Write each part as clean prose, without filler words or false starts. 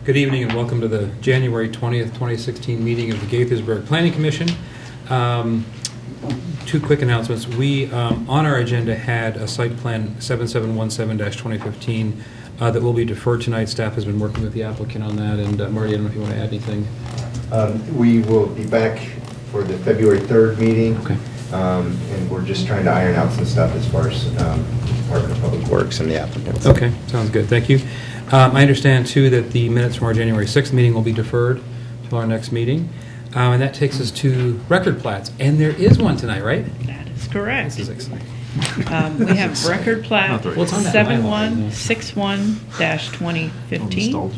Good evening and welcome to the January 20th, 2016 meeting of the Gaithersburg Planning Commission. Two quick announcements. We, on our agenda, had a site plan 7717-2015 that will be deferred tonight. Staff has been working with the applicant on that, and Marty, I don't know if you want to add anything. We will be back for the February 3rd meeting. Okay. And we're just trying to iron out some stuff as far as Department of Public Works and the applicants. Okay, sounds good. Thank you. I understand, too, that the minutes from our January 6th meeting will be deferred to our next meeting. And that takes us to record plats. And there is one tonight, right? That is correct. This is exciting. We have record plat Well, it's on that bylaw, 7161-2015.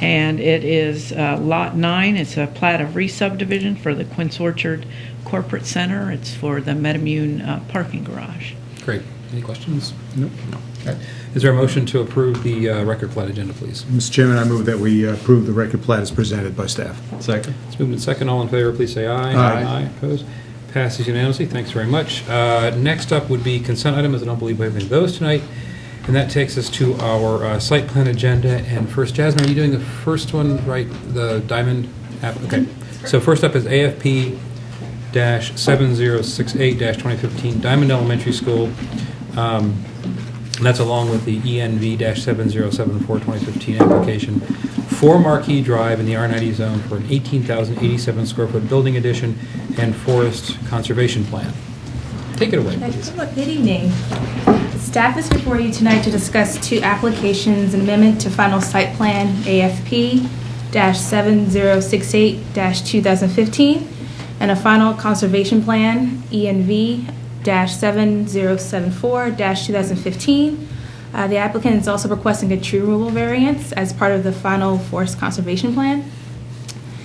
And it is Lot 9. It's a plat of re-subdivision for the Quince Orchard Corporate Center. It's for the MedImmune parking garage. Great. Any questions? No. Okay. Is there a motion to approve the record plat agenda, please? Mr. Chairman, I move that we approve the record plat as presented by staff. Second. It's moved and second. All in favor, please say aye. Aye. Opposed? Passes unanimously. Thanks very much. Next up would be consent items. I don't believe we have any of those tonight. And that takes us to our site plan agenda. And first, Jasmine, are you doing the first one, right? The Diamond app? Okay. So first up is AFP-7068-2015, Diamond Elementary School. That's along with the ENV-7074-2015 application for Marquee Drive in the R90 zone for an 18,087 square foot building addition and forest conservation plan. Take it away, please. Good evening. Staff is before you tonight to discuss two applications, an amendment to final site plan AFP-7068-2015 and a final conservation plan ENV-7074-2015. The applicant is also requesting a tree removal variance as part of the final forest conservation plan.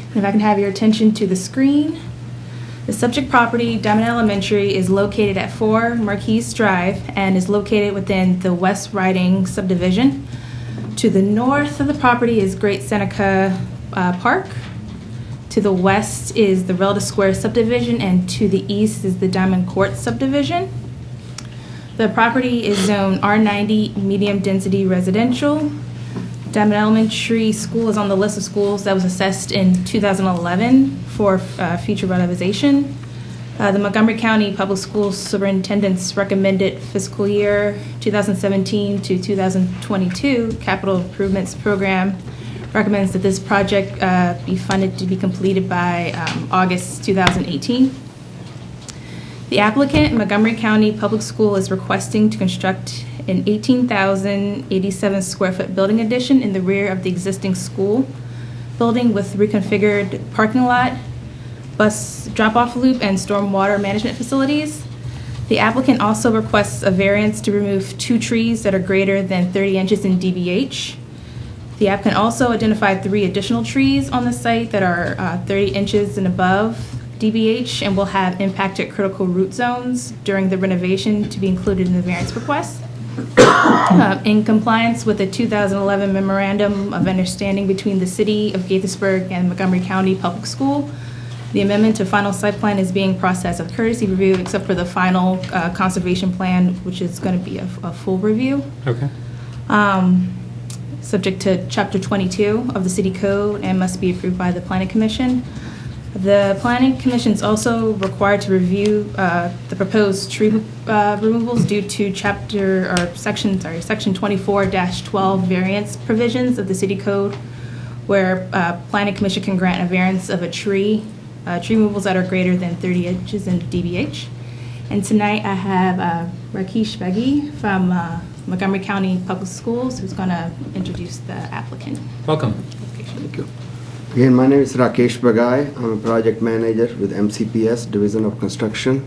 And if I can have your attention to the screen. The subject property, Diamond Elementary, is located at 4 Marquise Drive and is located within the West Riding subdivision. To the north of the property is Great Seneca Park. To the west is the Relda Square subdivision, and to the east is the Diamond Court subdivision. The property is zone R90 medium density residential. Diamond Elementary School is on the list of schools that was assessed in 2011 for future revitalization. The Montgomery County Public Schools Superintendent's recommended fiscal year 2017 to 2022 capital improvements program recommends that this project be funded to be completed by August 2018. The applicant, Montgomery County Public School, is requesting to construct an 18,087 square foot building addition in the rear of the existing school building with reconfigured parking lot, bus drop-off loop, and stormwater management facilities. The applicant also requests a variance to remove 2 trees that are greater than 30 inches in DBH. The applicant also identified 3 additional trees on the site that are 30 inches and above DBH and will have impacted critical root zones during the renovation to be included in the variance request. In compliance with the 2011 Memorandum of Understanding between the City of Gaithersburg and Montgomery County Public School, the amendment to final site plan is being processed with courtesy review except for the final conservation plan, which is going to be a full review. Okay. Subject to Chapter 22 of the City Code and must be approved by the Planning Commission. The Planning Commission is also required to review the proposed tree removals due to Section 24-12 variance provisions of the City Code, where Planning Commission can grant a variance of tree removals that are greater than 30 inches in DBH. And tonight I have Rakesh Beghi from Montgomery County Public Schools, who's going to introduce the applicant. Welcome. Thank you. Again, my name is Rakesh Bagai. I'm a project manager with MCPS, Division of Construction.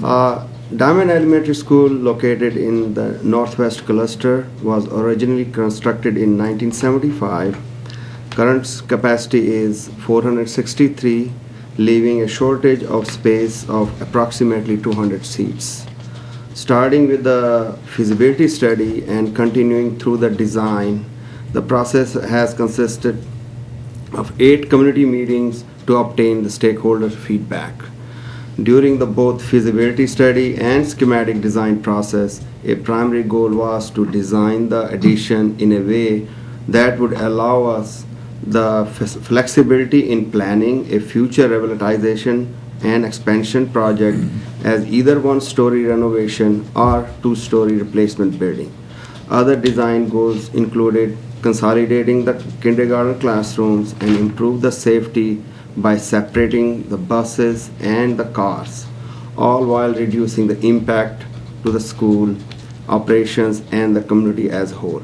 Diamond Elementary School, located in the Northwest Cluster, was originally constructed in 1975. Current capacity is 463, leaving a shortage of space of approximately 200 seats. Starting with the feasibility study and continuing through the design, the process has consisted of 8 community meetings to obtain the stakeholder feedback. During the both feasibility study and schematic design process, a primary goal was to design the addition in a way that would allow us the flexibility in planning a future revitalization and expansion project as either one-story renovation or two-story replacement building. Other design goals included consolidating the kindergarten classrooms and improve the safety by separating the buses and the cars, all while reducing the impact to the school operations and the community as a whole.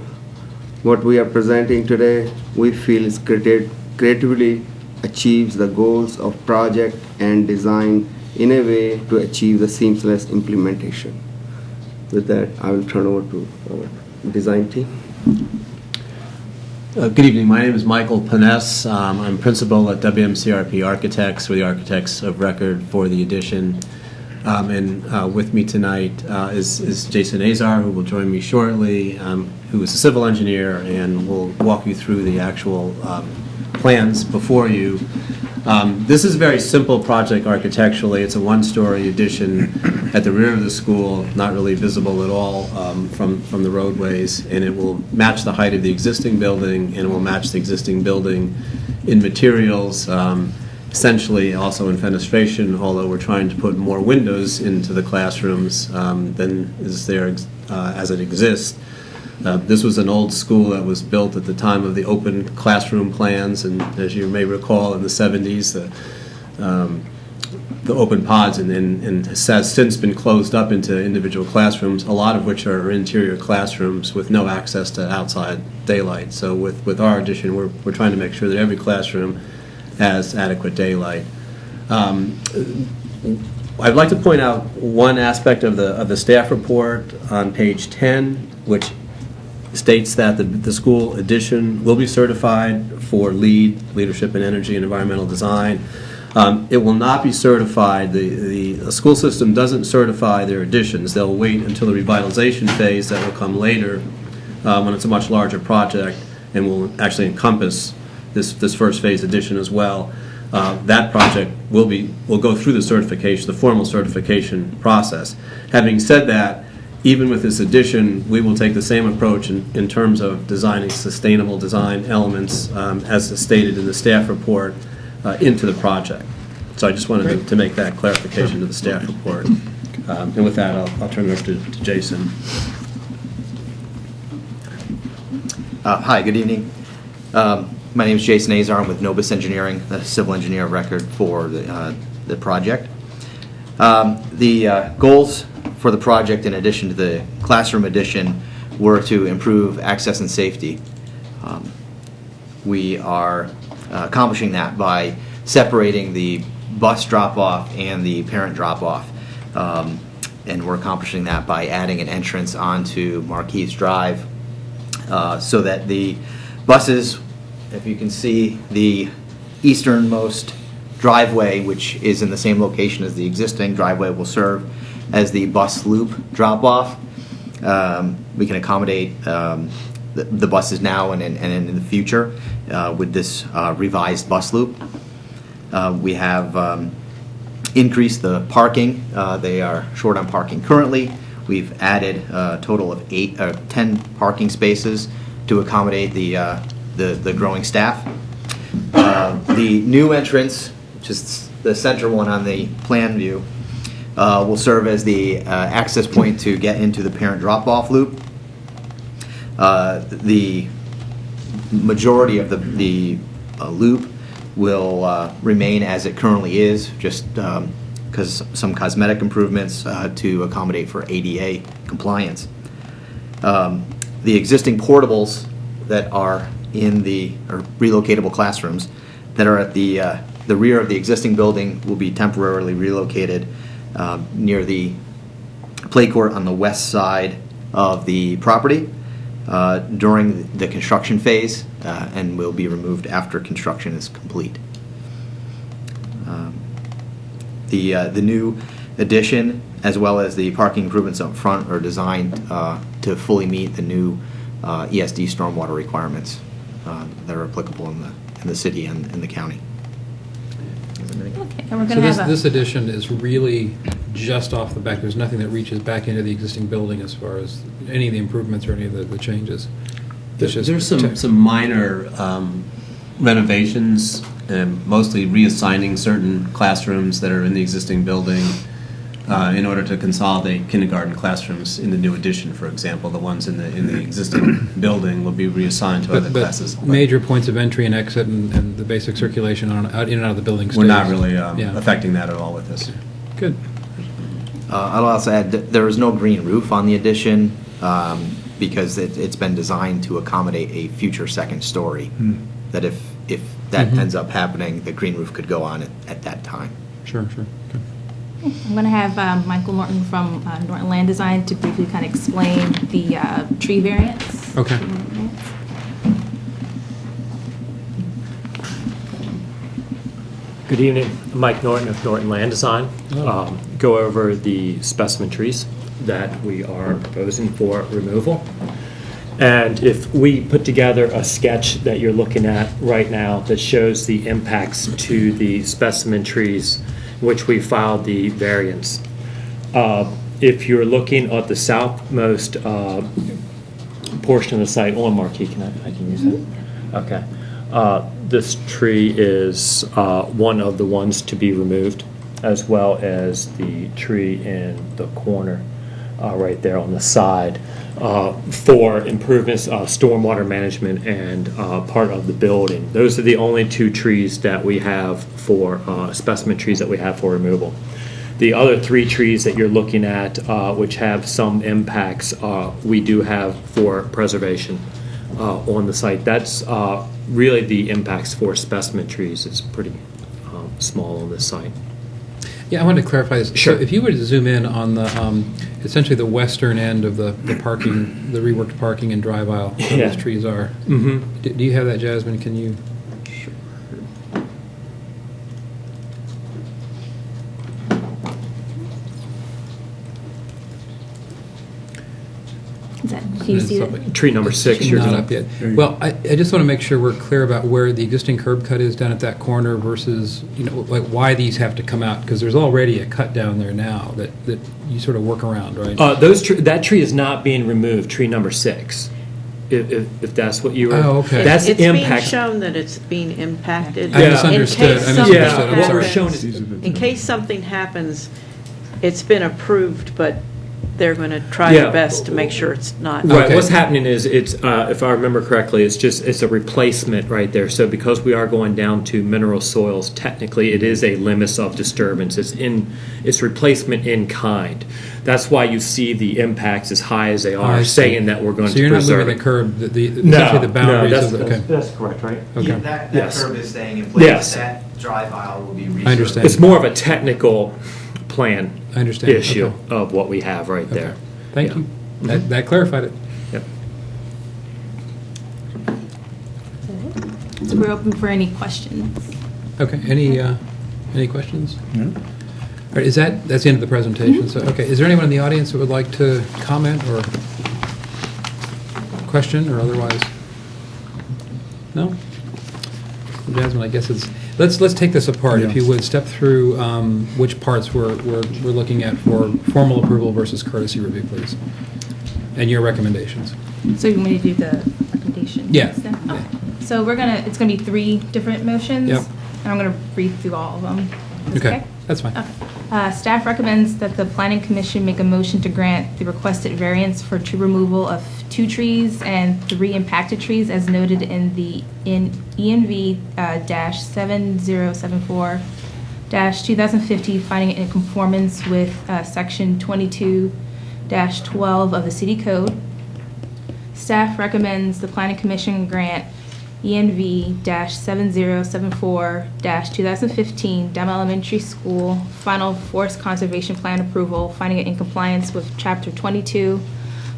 What we are presenting today, we feel is creatively achieves the goals of project and design in a way to achieve the seamless implementation. With that, I will turn over to our design team. Good evening. My name is Michael Paness. I'm principal at WMCRP Architects. We're the architects of record for the addition. And with me tonight is Jason Azar, who will join me shortly, who is a civil engineer and will walk you through the actual plans before you. This is a very simple project architecturally. It's a one-story addition at the rear of the school, not really visible at all from the roadways, and it will match the height of the existing building, and it will match the existing building in materials, essentially also in fenestration, although we're trying to put more windows into the classrooms than is there as it exists. This was an old school that was built at the time of the open classroom plans, and as you may recall, in the 70s, the open pods and has since been closed up into individual classrooms, a lot of which are interior classrooms with no access to outside daylight. So with our addition, we're trying to make sure that every classroom has adequate daylight. I'd like to point out one aspect of the staff report on page 10, which states that the school addition will be certified for leadership in energy and environmental design. It will not be certified. The school system doesn't certify their additions. They'll wait until the revitalization phase that will come later when it's a much larger project and will actually encompass this first phase addition as well. That project will go through the formal certification process. Having said that, even with this addition, we will take the same approach in terms of designing sustainable design elements, as stated in the staff report, into the project. So I just wanted to make that clarification to the staff report. And with that, I'll turn it over to Jason. Hi, good evening. My name is Jason Azar. I'm with Nobis Engineering, the civil engineer of record for the project. The goals for the project, in addition to the classroom addition, were to improve access and safety. We are accomplishing that by separating the bus drop-off and the parent drop-off. And we're accomplishing that by adding an entrance onto Marquise Drive so that the buses, if you can see the easternmost driveway, which is in the same location as the existing driveway, will serve as the bus loop drop-off. We can accommodate the buses now and in the future with this revised bus loop. We have increased the parking. They are short on parking currently. We've added a total of 10 parking spaces to accommodate the growing staff. The new entrance, which is the center one on the plan view, will serve as the access point to get into the parent drop-off loop. The majority of the loop will remain as it currently is, just because some cosmetic improvements to accommodate for ADA compliance. The existing portables that are in the relocatable classrooms that are at the rear of the existing building will be temporarily relocated near the play court on the west side of the property during the construction phase and will be removed after construction is complete. The new addition, as well as the parking improvements up front, are designed to fully meet the new ESD stormwater requirements that are applicable in the city and in the county. Okay, and we're So going to have this addition is really just off the back. There's nothing that reaches back into the existing building as far as any of the improvements or any of the changes. It's just There's tech- some minor renovations, mostly reassigning certain classrooms that are in the existing building in order to consolidate kindergarten classrooms in the new addition, for example. The ones in the existing building will be reassigned to other classes. But major points of entry and exit and the basic circulation in and out of the building We're not stays. really Yeah. affecting that at all with this. Good. I'll also add, that there is no green roof on the addition because it's been designed to accommodate a future second story. That if that Mhm. ends up happening, the green roof could go on at that time. Sure. Okay. I'm going to have Michael Norton from Norton Land Design to briefly kind of explain the tree variance. Okay. Good evening. I'm Mike Norton of Norton Land Design. Go over the specimen trees that we are proposing for removal. And if we put together a sketch that you're looking at right now that shows the impacts to the specimen trees, which we filed the variance. If you're looking at the southmost portion of the site, on Marquee, I can use it? Okay. This tree is one of the ones to be removed, as well as the tree in the corner right there on the side for improvements, stormwater management, and part of the building. Those are the only two trees that we have for specimen trees that we have for removal. The other three trees that you're looking at, which have some impacts, we do have for preservation on the site. That's really the impacts for specimen trees. It's pretty small on this site. Yeah, I wanted to clarify this. Sure. So if you were to zoom in on the, essentially the western end of the parking, the reworked parking and drive aisle where Yeah. those trees are. Mm-hmm. Do you have that, Jasmine? Can you? Do you see It's it? up- Tree number 6. you're Not doing. up yet. Well, I just want to make sure we're clear about where the existing curb cut is down at that corner versus, like why these have to come out, because there's already a cut down there now that you sort of work around, right? That tree is not being removed, tree number 6, if that's what you were. Oh, okay. That's It's being impact. shown that it's being impacted. I Yeah. misunderstood. In case I something misunderstood. I'm Yeah, what we're sorry. showing happens- is. In case something happens, it's been approved, but they're going to try Yeah. their best to make sure it's not. Right, Okay. what's happening is it's, if I remember correctly, it's a replacement right there. So because we are going down to mineral soils, technically it is a limits of disturbance. It's replacement in kind. That's why you see the impacts as high as they I are, see. saying that we're going So to you're not preserve moving it. the curb, No, essentially the boundaries no, of the, okay. that's correct, right? Okay. That Yes. curb is staying in place. Yes. That drive aisle will be resurfaced. I understand. It's more of a technical plan I understand. issue Okay. of what we have right Okay. there. Thank Yeah. you. That clarified it. Yep. So we're open for any questions. Okay, any questions? No. All right, that's the end of the presentation, so, okay, is there anyone in the audience that would like to comment or question or otherwise? No? Jasmine, I guess let's take this apart, if you would, step through which parts we're looking at for formal approval versus courtesy review, please, and your recommendations. So you want me to do the recommendation? Yeah. then? Yeah. Okay. So it's gonna be 3 different motions. Yep. And I'm gonna read through all of them. Is this Okay, that's fine. Okay. Staff recommends that the planning commission make a motion to grant the requested variance for tree removal of 2 trees and 3 impacted trees as noted in ENV -7074-2050, finding it in conformance with section 22-12 of the city code. Staff recommends the planning commission grant ENV -7074-2015 Demo Elementary School Final Forest Conservation Plan approval, finding it in compliance with Chapter 22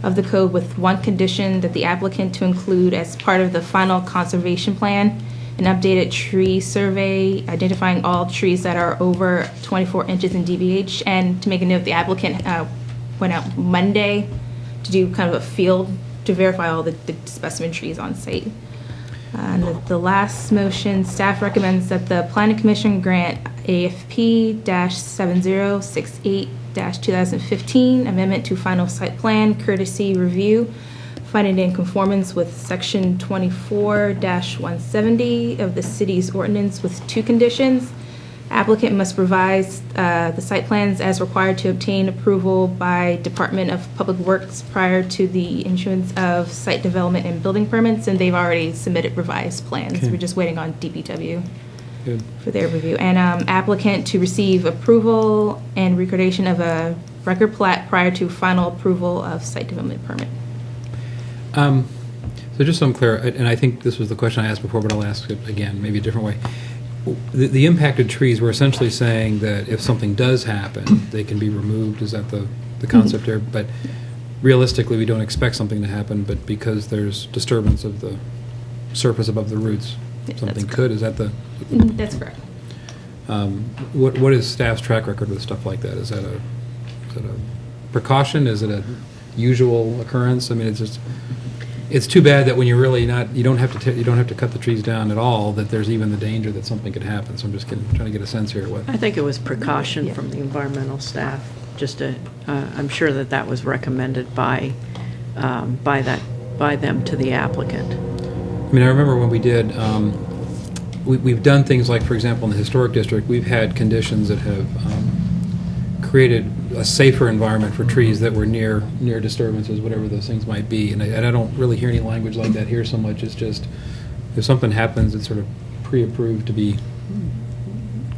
of the code with one condition that the applicant to include as part of the final conservation plan an updated tree survey identifying all trees that are over 24 inches in DBH. And to make a note, the applicant went out Monday to do kind of a field to verify all the specimen trees on site. And the last motion, staff recommends that the planning commission grant AFP-7068-2015 amendment to final site plan courtesy review, finding it in conformance with Section 24-170 of the city's ordinance with two conditions. Applicant must revise the site plans as required to obtain approval by Department of Public Works prior to the issuance of site development and building permits, and they've already submitted revised plans. Okay. We're just waiting on DPW Good. for their review. And applicant to receive approval and recordation of a record plat prior to final approval of site development permit. So just so I'm clear, and I think this was the question I asked before, but I'll ask it again, maybe a different way. The impacted trees, we're essentially saying that if something does happen, they can be removed. Is that the concept here? But realistically, we don't expect something to happen, but because there's disturbance of the surface above the roots, Yeah, something that's could. Is that the? That's correct. What is staff's track record with stuff like that? Is that a precaution? Is it a usual occurrence? I mean, it's too bad that when you're really not, you don't have to cut the trees down at all, that there's even the danger that something could happen. So I'm just trying to get a sense here. What? I think it was precaution from the environmental staff, I'm sure that was recommended by them to the applicant. I mean, I remember when we did, we've done things like, for example, in the historic district, we've had conditions that have created a safer environment for trees that were near disturbances, whatever those things might be. And I don't really hear any language like that here so much. It's just, if something happens, it's sort of pre-approved to be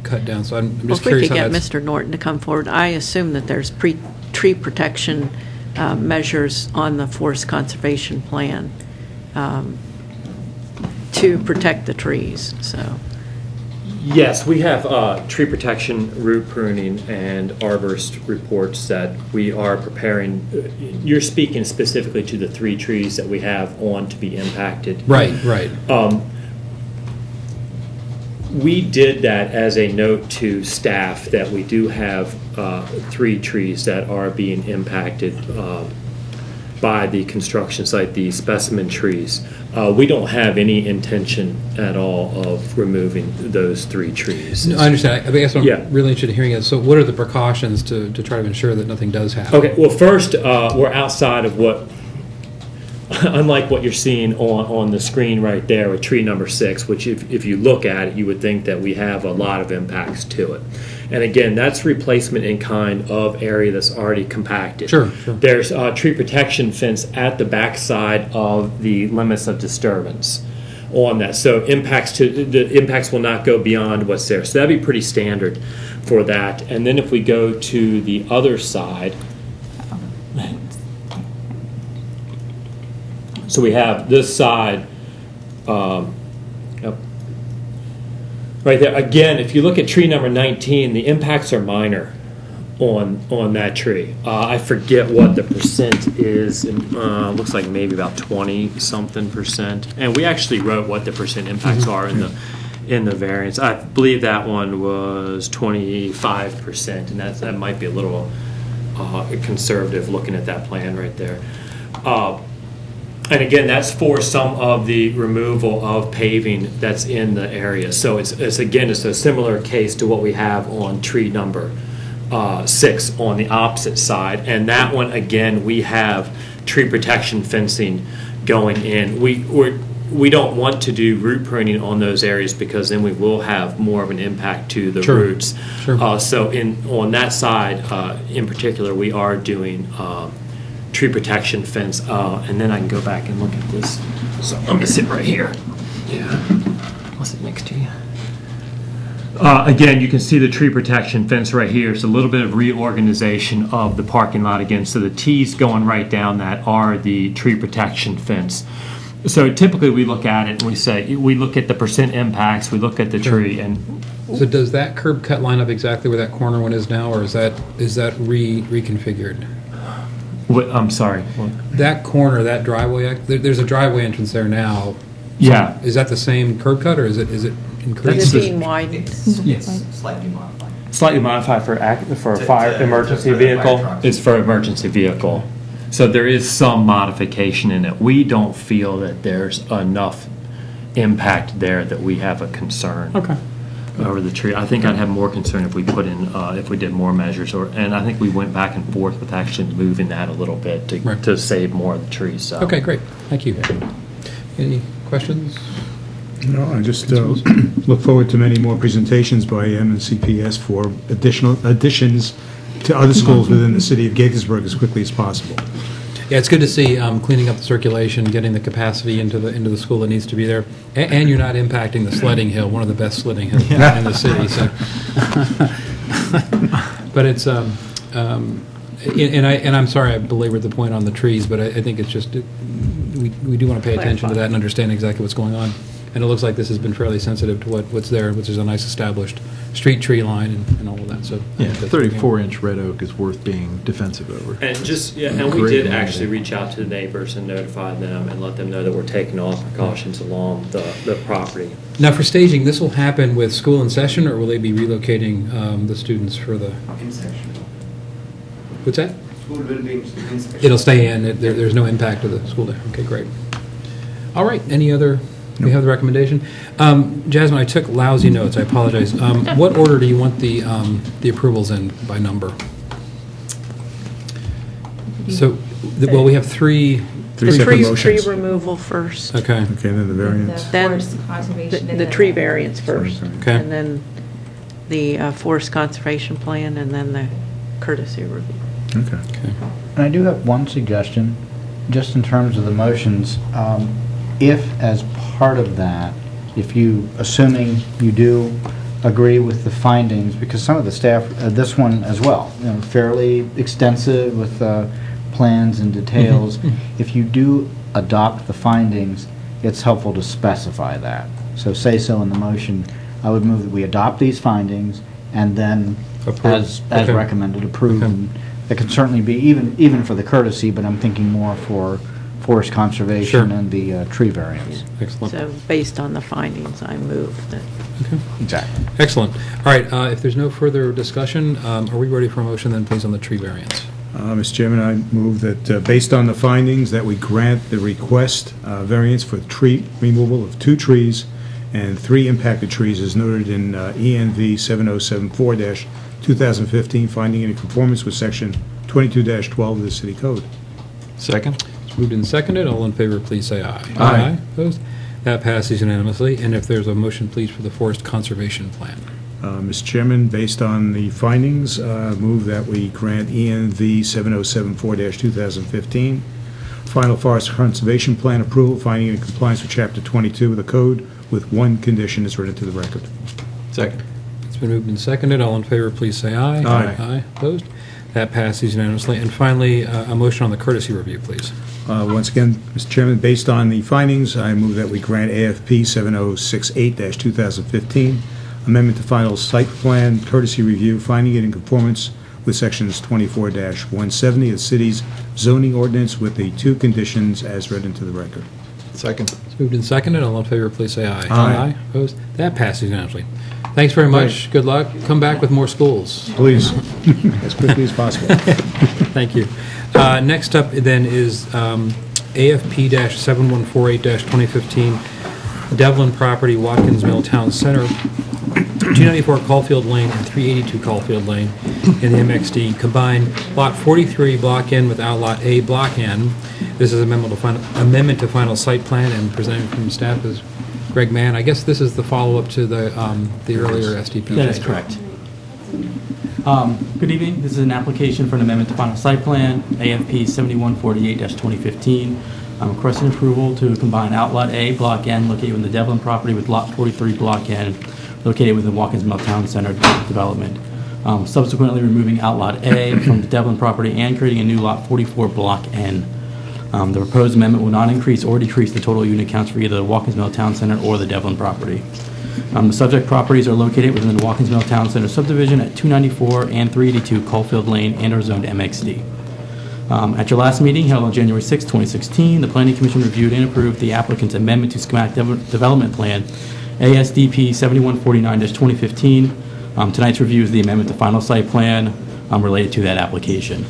cut down. So I'm Well, just if we curious could how get that's... Mr. Norton to come forward, I assume that there's tree protection measures on the forest conservation plan to protect the trees, so. Yes, we have tree protection, root pruning, and arborist reports that we are preparing. You're speaking specifically to the 3 trees that we have on to be impacted. Right. We did that as a note to staff that we do have 3 trees that are being impacted by the construction site, the specimen trees. We don't have any intention at all of removing those 3 trees. No, I understand. I guess what I'm Yeah. really interested in hearing is, so what are the precautions to try to ensure that nothing does happen? Okay, well, first, we're outside of what, unlike what you're seeing on the screen right there with tree number 6, which if you look at it, you would think that we have a lot of impacts to it. And again, that's replacement in kind of area that's already compacted. Sure. There's a tree protection fence at the backside of the limits of disturbance on that. So the impacts will not go beyond what's there. So that'd be pretty standard for that. And then if we go to the other side, so we have this side, right there. Again, if you look at tree number 19, the impacts are minor on that tree. I forget what the percent is. Looks like maybe about 20-something%. And we actually wrote what the percent impacts are in the variance. I believe that one was 25%, and that might be a little conservative looking at that plan right there. And again, that's for some of the removal of paving that's in the area. So it's a similar case to what we have on tree number 6 on the opposite side. And that one, again, we have tree protection fencing going in. We don't want to do root pruning on those areas because then we will have more of an impact to the roots. Sure. So on that side, in particular, we are doing tree protection fence, and then I can go back and look at this. So I'm gonna sit right here. Yeah, I'll sit next to you. Again, you can see the tree protection fence right here. It's a little bit of reorganization of the parking lot again. So the T's going right down that are the tree protection fence. So typically we look at it and we look at the percent impacts, we look at the tree, and So does that curb cut line up exactly where that corner one is now, or is that reconfigured? I'm sorry. That corner, that driveway, there's a driveway entrance there now. Yeah. Is that the same curb cut, or is it Is increased? it being widened? Yes. Slightly modified. Slightly modified for a fire emergency for the fire vehicle. trucks. It's for emergency vehicle. So there is some modification in it. We don't feel that there's enough impact there that we have a concern. Okay. over the tree. I think I'd have more concern if we put in, if we did more measures, and I think we went back and forth with actually moving that a little bit Right. to save more of the trees, so. Okay, great. Thank you. Any questions? No, I just look forward to many more presentations by MNCPS for additions to other schools within the city of Gaithersburg as quickly as possible. Yeah, it's good to see cleaning up the circulation, getting the capacity into the school that needs to be there, and you're not impacting the sledding hill, one of the best sledding hills in the city. So, but it's and I'm sorry I belabored the point on the trees, but I think it's just we do want to pay attention to that and understand exactly what's going on. And it looks like this has been fairly sensitive to what's there, which is a nice established street tree line and all of that. So I Yeah, think that's- 34-inch red oak is worth being defensive over. And and we Great did amenity. actually reach out to the neighbors and notify them and let them know that we're taking all precautions along the property. Now, for staging, this will happen with school in session, or will they be relocating the students for the? In session. What's that? School will be in session. It'll stay in. There's no impact to the school day. Okay, great. All right. Any other? We have the recommendation. Jasmine, I took lousy notes. I apologize. What order do you want the approvals in by number? So, well, we have three. Three The separate tree motions. removal first. Okay. Okay, then the variance. The Then forest conservation. and The then tree variance first. Okay. And then the forest conservation plan, and then the courtesy review. Okay. Okay. And I do have one suggestion, just in terms of the motions. If, as part of that, if you, assuming you do agree with the findings, because some of the staff, this one as well, fairly extensive with plans and details. If you do adopt the findings, it's helpful to specify that. So say so in the motion. I would move that we adopt these findings and then, Approve. as Okay. recommended, approve. Okay. And it can certainly be, even for the courtesy, but I'm thinking more for forest conservation Sure. and the tree variance. Excellent. So based on the findings, I move that. Okay. Exactly. Excellent. All right. If there's no further discussion, are we ready for a motion then, please, on the tree variance? Mr. Chairman, I move that, based on the findings, that we grant the request variance for tree removal of 2 trees and 3 impacted trees as noted in ENV 7074-2015, finding in conformance with Section 22-12 of the City Code. Second? It's moved and seconded. All in favor, please say aye. Aye. Opposed? That passes unanimously. And if there's a motion, please, for the forest conservation plan. Mr. Chairman, based on the findings, move that we grant ENV 7074-2015 final forest conservation plan approval, finding in compliance with Chapter 22 of the Code, with 1 condition as written to the record. Second. It's been moved and seconded. All in favor, please say aye. Aye. Aye. Opposed? That passes unanimously. And finally, a motion on the courtesy review, please. Once again, Mr. Chairman, based on the findings, I move that we grant AFP 7068-2015 amendment to final site plan courtesy review, finding it in conformance with Sections 24-170 of the city's zoning ordinance with the 2 conditions as read into the record. Second. It's moved and seconded. All in favor, please say aye. Aye. Opposed? That passes unanimously. Thanks very much. Good luck. Come back with more schools. Please, as quickly as possible. Thank you. Next up then is AFP-7148-2015, Devlin Property, Watkins Mill Town Center, 294 Caulfield Lane and 382 Caulfield Lane in the MXD. Combine Lot 43, Block N with Outlot A, Block N. This is amendment to final site plan, and presenting from staff is Greg Mann. I guess this is the follow-up to the earlier SDP. That is change. correct. Good evening. This is an application for an amendment to final site plan, AFP 7148-2015. I'm requesting approval to combine Outlot A, Block N, located within the Devlin property, with Lot 43, Block N, located within Watkins Mill Town Center development. Subsequently removing Outlot A from the Devlin property and creating a new Lot 44, Block N. The proposed amendment will not increase or decrease the total unit counts for either the Watkins Mill Town Center or the Devlin property. The subject properties are located within the Watkins Mill Town Center subdivision at 294 and 382 Caulfield Lane and are zoned MXD. At your last meeting, held on January 6, 2016, the Planning Commission reviewed and approved the applicant's amendment to schematic development plan, ASDP 7149-2015. Tonight's review is the amendment to final site plan related to that application.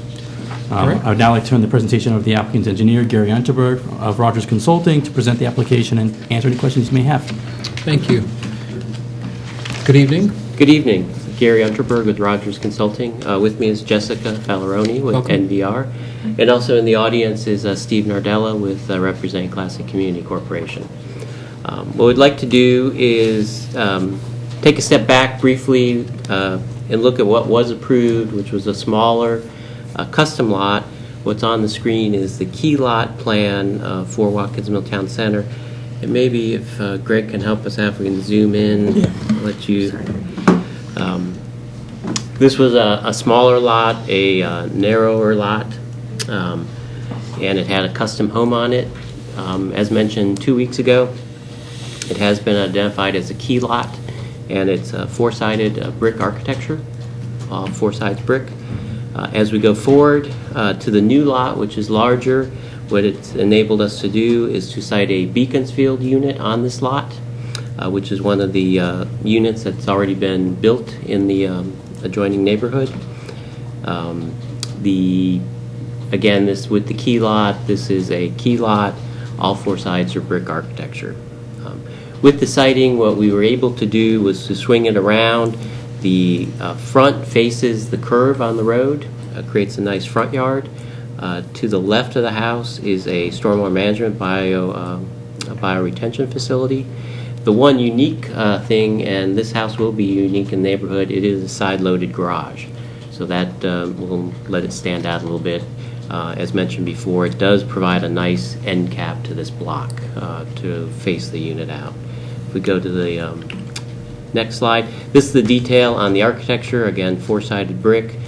Correct. I would now like to turn the presentation over to the applicant's engineer, Gary Unterberg of Rogers Consulting, to present the application and answer any questions you may have. Thank you. Good evening. Good evening. Gary Unterberg with Rogers Consulting. With me is Jessica Falleroni with Welcome. NVR. And also in the audience is Steve Nardella with representing Classic Community Corporation. What we'd like to do is take a step back briefly and look at what was approved, which was a smaller custom lot. What's on the screen is the key lot plan for Watkins Mill Town Center. And maybe if Greg can help us out, if we can zoom in, I'll let you. This was a smaller lot, a narrower lot, and it had a custom home on it. As mentioned 2 weeks ago, it has been identified as a key lot, and it's a four-sided brick architecture, all four sides brick. As we go forward to the new lot, which is larger, what it's enabled us to do is to site a Beaconsfield unit on this lot, which is one of the units that's already been built in the adjoining neighborhood. Again, this with the key lot, this is a key lot. All four sides are brick architecture. With the siting, what we were able to do was to swing it around. The front faces the curve on the road, creates a nice front yard. To the left of the house is a stormwater management bioretention facility. The one unique thing, and this house will be unique in the neighborhood, it is a side-loaded garage. So that will let it stand out a little bit. As mentioned before, it does provide a nice end cap to this block to face the unit out. If we go to the next slide, this is the detail on the architecture. Again, four-sided brick.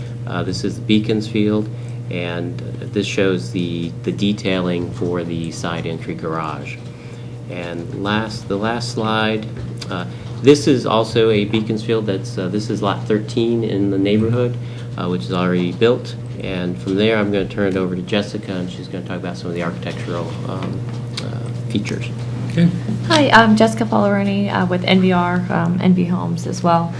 This is the Beaconsfield, and this shows the detailing for the side entry garage. And the last slide, this is also a Beaconsfield. This is lot 13 in the neighborhood, which is already built. And from there, I'm going to turn it over to Jessica, and she's going to talk about some of the architectural features. Okay. Hi, I'm Jessica Falleroni with NVR, NV Homes as well.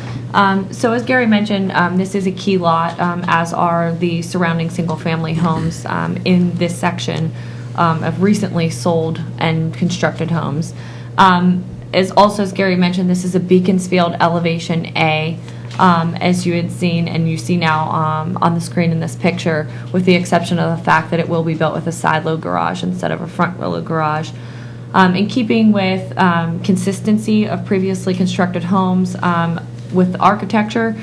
So as Gary mentioned, this is a key lot, as are the surrounding single-family homes in this section of recently sold and constructed homes. As Gary mentioned, this is a Beaconsfield Elevation A, as you had seen and you see now on the screen in this picture, with the exception of the fact that it will be built with a side-load garage instead of a front-load garage. In keeping with consistency of previously constructed homes with architecture,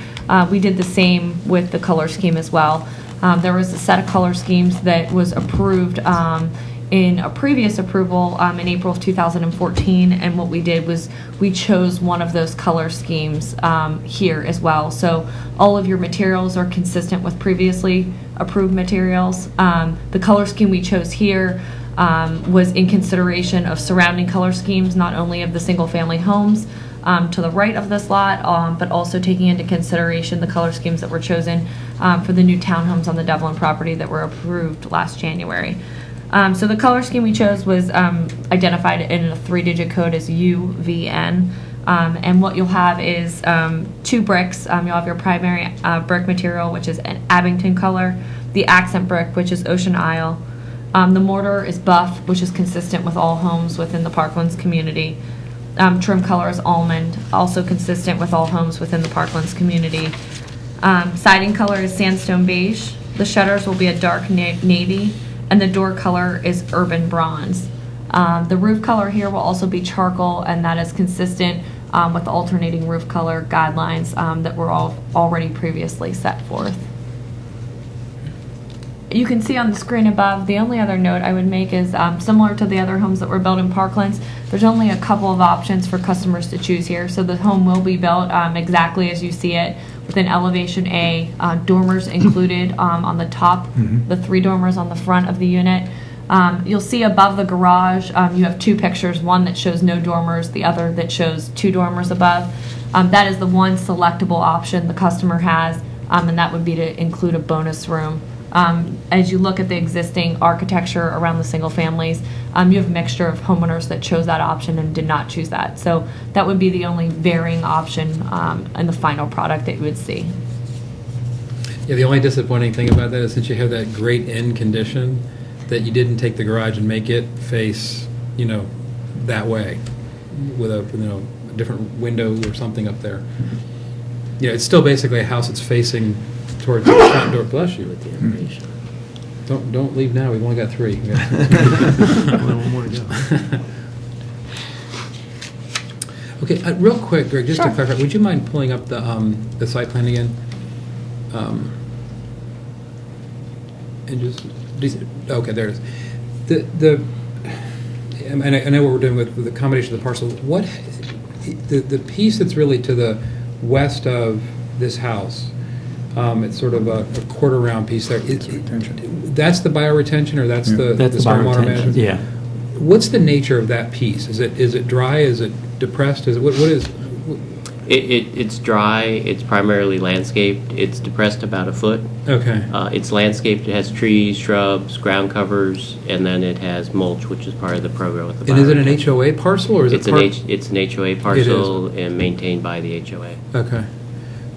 we did the same with the color scheme as well. There was a set of color schemes that was approved in a previous approval in April of 2014, and what we did was we chose one of those color schemes here as well. So all of your materials are consistent with previously approved materials. The color scheme we chose here was in consideration of surrounding color schemes, not only of the single-family homes to the right of this lot, but also taking into consideration the color schemes that were chosen for the new townhomes on the Devlin property that were approved last January. So the color scheme we chose was identified in a 3-digit code as UVN. And what you'll have is 2 bricks. You'll have your primary brick material, which is an Abington color, the accent brick, which is Ocean Isle. The mortar is buff, which is consistent with all homes within the Parklands community. Trim color is almond, also consistent with all homes within the Parklands community. Siding color is sandstone beige. The shutters will be a dark navy, and the door color is urban bronze. The roof color here will also be charcoal, and that is consistent with the alternating roof color guidelines that were already previously set forth. You can see on the screen above, the only other note I would make is similar to the other homes that were built in Parklands, there's only a couple of options for customers to choose here. So the home will be built exactly as you see it, with an elevation A, dormers included on the top, the 3 dormers on the front of the unit. You'll see above the garage, you have 2 pictures, one that shows no dormers, the other that shows 2 dormers above. That is the one selectable option the customer has, and that would be to include a bonus room. As you look at the existing architecture around the single families, you have a mixture of homeowners that chose that option and did not choose that. So that would be the only varying option in the final product that you would see. Yeah, the only disappointing thing about that is since you have that great end condition, that you didn't take the garage and make it face, that way, with a different window or something up there. Yeah, it's still basically a house that's facing towards the front door. Bless you. With the information. Don't leave now, we've only got 3. One more to go. Okay, real quick, Greg, just to clarify, would you mind pulling up the site plan again? And okay, there it is. And I know what we're doing with the combination of the parcels. What, the piece that's really to the west of this house, it's sort of a quarter round piece there. That's the bioretention, or that's the stormwater management? Yeah. What's the nature of that piece? Is it dry? Is it depressed? What is? It's dry. It's primarily landscaped. It's depressed about a foot. Okay. It's landscaped. It has trees, shrubs, ground covers, and then it has mulch, which is part of the program with the. And is it an HOA parcel, or is it? It's an HOA parcel and maintained by the HOA. Okay.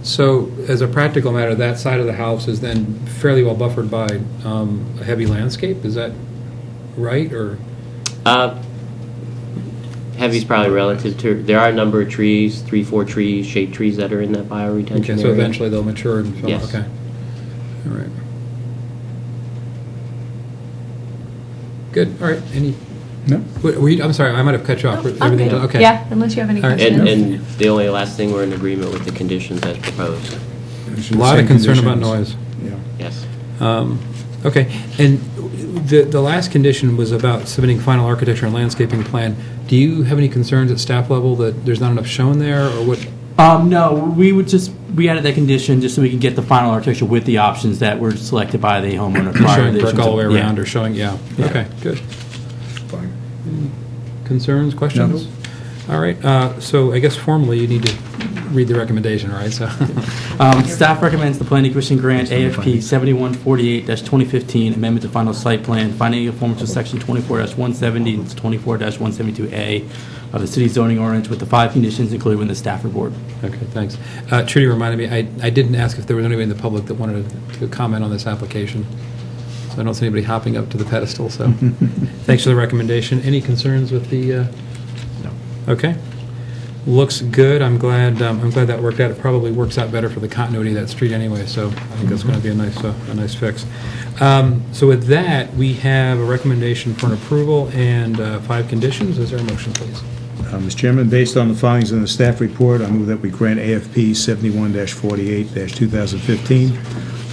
So, as a practical matter, that side of the house is then fairly well buffered by a heavy landscape. Is that right, or? Heavy is probably relative to. There are a number of trees, 3-4 trees, shade trees that are in that bioretention Okay, so area. eventually they'll mature and fill. Yes. Okay. All right. Good. All right. Any? No. I'm sorry, I might have cut you off. I'm Everything good. done? Okay. Yeah, unless you have any All right. questions. And the only last thing, we're in agreement with the conditions as proposed. A lot of concern about noise. Yeah. Yes. Okay, and the last condition was about submitting final architecture and landscaping plan. Do you have any concerns at staff level that there's not enough shown there, or what? No, we added that condition just so we can get the final architecture with the options that were selected by the homeowner prior Showing to the brick all the way issuance of- around, or showing, yeah. Okay, good. Fine. Concerns, questions? All right, so I guess formally you need to read the recommendation, right? So. Staff recommends the planning commission grant AFP 7148-2015 amendment to final site plan, finding in conformance with section 24-170 and 24-172A of the city zoning ordinance with the 5 conditions included in the staff report. Okay, thanks. Trudy reminded me, I didn't ask if there was anybody in the public that wanted to comment on this application. So I don't see anybody hopping up to the pedestal, so thanks for the recommendation. Any concerns with the? No. Okay. Looks good. I'm glad that worked out. It probably works out better for the continuity of that street anyway, so I think that's going to be a nice fix. So with that, we have a recommendation for an approval and 5 conditions. Is there a motion, please? Mr. Chairman, based on the findings in the staff report, I move that we grant AFP 71-48-2015,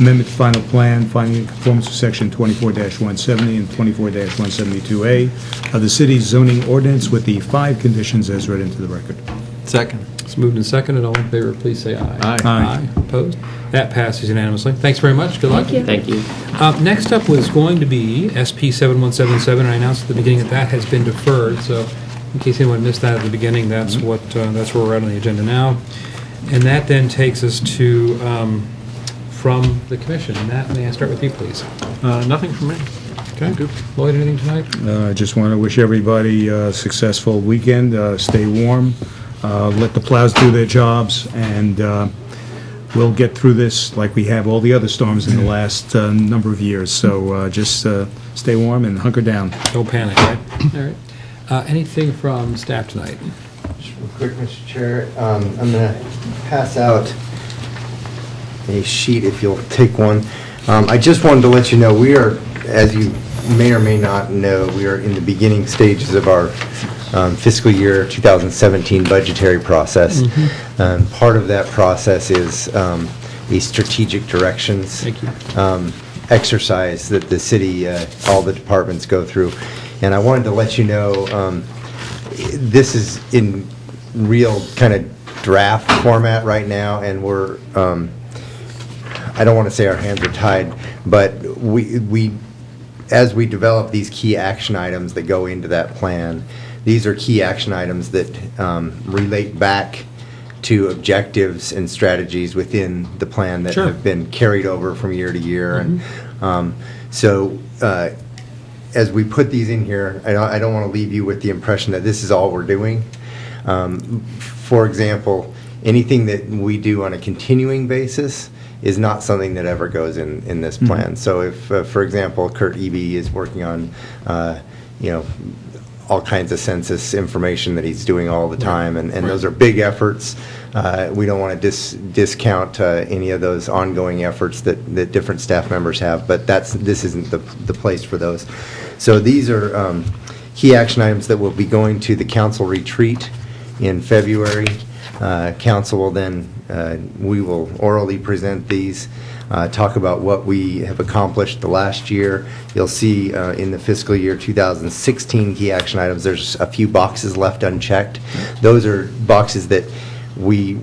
amendment to final plan, finding in conformance with section 24-170 and 24-172A of the city's zoning ordinance with the 5 conditions as read into the record. Second. It's moved and seconded. All in favor, please say aye. Aye. Aye. Opposed? That passes unanimously. Thanks very much. Good luck. Thank you. Thank you. Next up was going to be SP 7177, and I announced at the beginning that has been deferred, so in case anyone missed that at the beginning, that's where we're at on the agenda now. And that then takes us to, from the commission. Matt, may I start with you, please? Nothing from me. Okay. Lloyd, anything tonight? I just want to wish everybody a successful weekend. Stay warm. Let the plows do their jobs, and we'll get through this like we have all the other storms in the last number of years. So just stay warm and hunker down. Don't panic, right? All right. Anything from staff tonight? Just real quick, Mr. Chair, I'm going to pass out a sheet if you'll take one. I just wanted to let you know, we are, as you may or may not know, we are in the beginning stages of our fiscal year 2017 budgetary process. Part of that process is a strategic directions exercise that the city, all the departments go through. And I wanted to let you know, this is in real kind of draft format right now, and we're, I don't want to say our hands are tied, but we as we develop these key action items that go into that plan, these are key action items that relate back to objectives and strategies within the plan that have been carried over from year to year. And so as we put these in here, I don't want to leave you with the impression that this is all we're doing. For example, anything that we do on a continuing basis is not something that ever goes in this plan. So if, for example, Kurt Eby is working on, all kinds of census information that he's doing all the time, and those are big efforts. We don't want to discount any of those ongoing efforts that different staff members have, but this isn't the place for those. So these are key action items that will be going to the council retreat in February. Council will then, we will orally present these, talk about what we have accomplished the last year. You'll see in the fiscal year 2016 key action items, there's a few boxes left unchecked. Those are boxes that we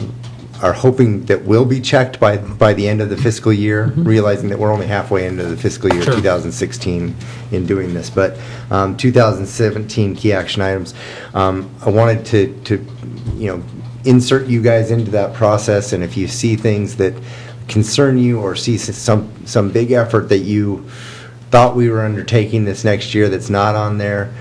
are hoping that will be checked by the end of the fiscal year, realizing that we're only halfway into the fiscal year 2016 in doing this. But 2017 key action items, I wanted to insert you guys into that process, and if you see things that concern you or see some big effort that you thought we were undertaking this next year that's not on there,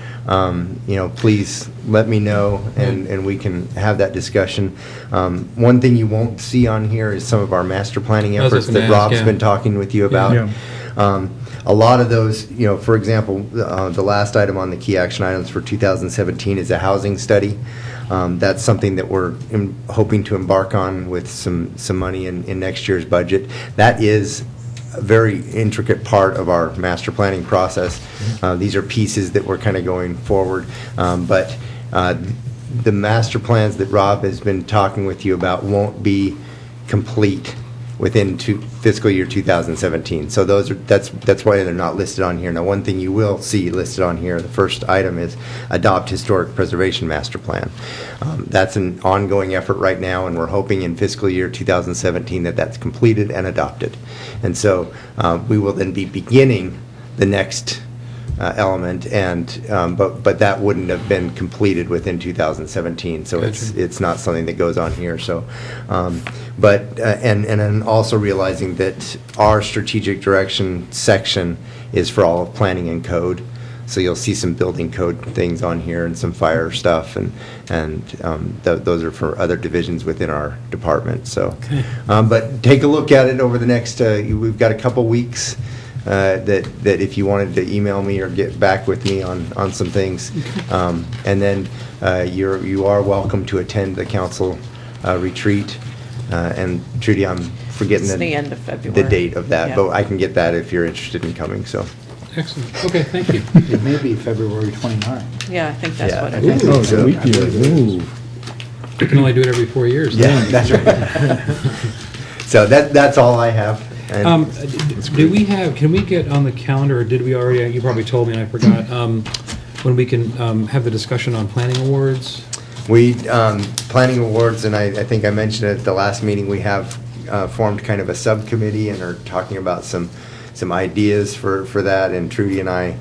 please let me know, and we can have that discussion. One thing you won't see on here is some of our master planning efforts that Rob's been talking with you about. Yeah. A lot of those, for example, the last item on the key action items for 2017 is a housing study. That's something that we're hoping to embark on with some money in next year's budget. That is a very intricate part of our master planning process. These are pieces that we're kind of going forward, but the master plans that Rob has been talking with you about won't be complete within fiscal year 2017. So that's why they're not listed on here. Now, one thing you will see listed on here, the first item is Adopt Historic Preservation Master Plan. That's an ongoing effort right now, and we're hoping in fiscal year 2017 that that's completed and adopted. And so we will then be beginning the next element, and but that wouldn't have been completed within 2017, so it's not something that goes on here. So, and also realizing that our strategic direction section is for all of planning and code. So you'll see some building code things on here and some fire stuff, and those are for other divisions within our department. So, but take a look at it over the next. We've got a couple weeks. That if you wanted to email me or get back with me on some things, and then you are welcome to attend the council retreat. And Trudy, I'm forgetting the end of February. The date of that, Yeah. but I can get that if you're interested in coming. So excellent. Okay, thank you. It may be February 29. Yeah, I think that's what I it think is. so. We can only do it every 4 years. Yeah, that's right. So that's all I have. And Can we get on the calendar, or did we already, you probably told me and I forgot, when we can have the discussion on planning awards? We, planning awards, and I think I mentioned at the last meeting, we have formed kind of a subcommittee and are talking about some ideas for that, and Trudy and I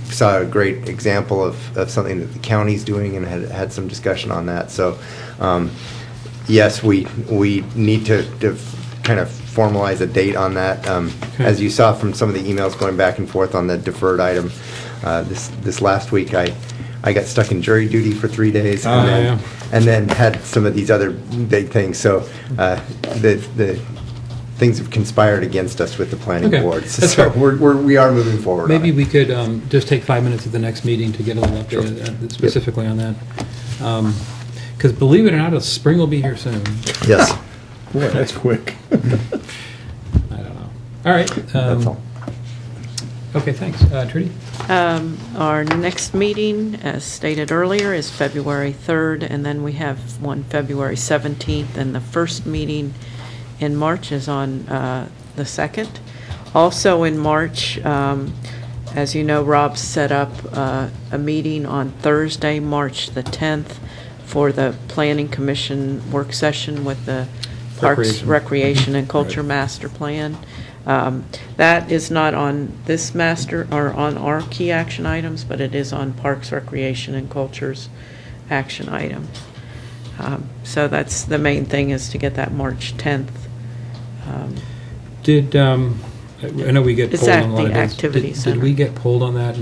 saw a great example of something that the county's doing and had some discussion on that. So, yes, we need to kind of formalize a date on that. As you saw from some of the emails going back and forth on the deferred item, this last week I got stuck in jury duty for 3 days, and then had some of these other big things. So the things have conspired against us with the planning boards. So we are moving forward. Maybe we could just take 5 minutes at the next meeting to get a little update specifically on that. Because believe it or not, spring will be here soon. Yes. Boy, that's quick. I don't know. All right. That's all. Okay, thanks. Trudy? Our next meeting, as stated earlier, is February 3rd, and then we have one February 17th, and the first meeting in March is on the 2nd. Also in March, as you know, Rob set up a meeting on Thursday, March the 10th, for the Planning Commission work session with the Parks, Recreation, and Culture Master Plan. That is not on this master, or on our key action items, but it is on Parks, Recreation, and Culture's action items. So that's the main thing, is to get that March 10th. I know we get It's pulled at on a lot the of things. activity center. Did we get pulled on that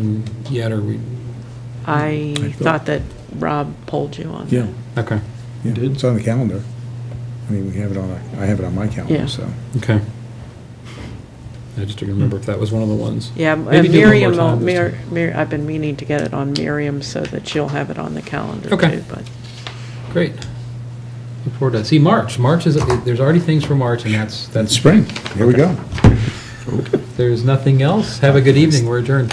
yet, or we? I thought that Rob polled you on Yeah. that. Okay. Yeah, it's on the calendar. I mean, I have it on my calendar, Yeah. so. Okay. I just didn't remember if that was one of the ones. Yeah, Maybe do one more Miriam, time, just to- I've been meaning to get it on Miriam so that she'll have it on the calendar Okay. too, but. Great. Look forward to that. See, March is, there's already things for March, and that's Spring, here we go. There's nothing else. Have a good evening. We're adjourned.